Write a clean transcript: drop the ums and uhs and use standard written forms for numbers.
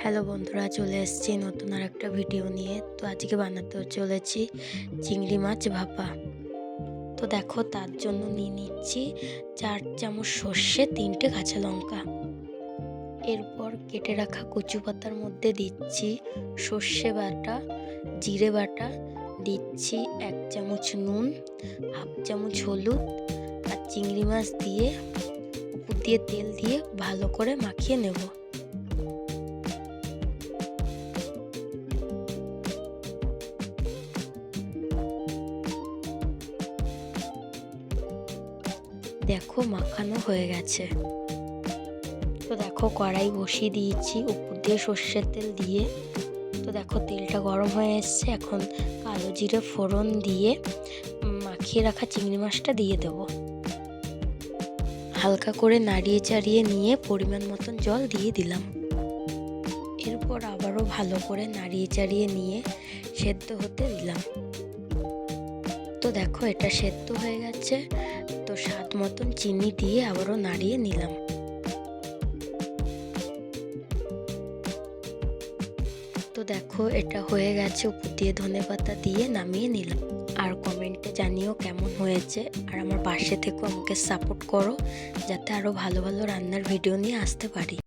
Hello বন্ধুরা, চলে এসেছি নতুন আর একটা ভিডিও নিয়ে। তো আজকে বানাতে চলেছি চিংড়ি মাছ ভাপা। তো দেখো, তার জন্য নিয়ে নিচ্ছি 4 চামচ সর্ষে, 3টে কাঁচা লঙ্কা। এরপর কেটে রাখা কচু পাতার মধ্যে দিচ্ছি সর্ষে বাটা, জিরে বাটা, দিচ্ছি 1 চামচ নুন, হাফ চামচ হলুদ আর চিংড়ি মাছ দিয়ে উপর দিয়ে তেল দিয়ে ভালো করে মাখিয়ে নেব। দেখো, মাখানো হয়ে গেছে। তো দেখো, কড়াই বসিয়ে দিয়েছি উপর দিয়ে সর্ষের তেল দিয়ে। তো দেখো, তেলটা গরম হয়ে এসছে। এখন কালো জিরে ফোড়ন দিয়ে মাখিয়ে রাখা চিংড়ি মাছটা দিয়ে দেব। হালকা করে নাড়িয়ে চাড়িয়ে নিয়ে পরিমাণ মতন জল দিয়ে দিলাম। এরপর আবারও ভালো করে নাড়িয়ে চাড়িয়ে নিয়ে সেদ্ধ হতে দিলাম। তো দেখো, এটা সেদ্ধ হয়ে গেছে। তো স্বাদ মতন চিনি দিয়ে আবারও নাড়িয়ে নিলাম। তো দেখো, এটা হয়ে গেছে। উপর দিয়ে ধনেপাতা দিয়ে নামিয়ে নিলাম। আর কমেন্টে জানিও কেমন হয়েছে। আর আমার পাশে থেকেও আমাকে সাপোর্ট করো, যাতে আরও ভালো ভালো রান্নার ভিডিও নিয়ে আসতে পারি।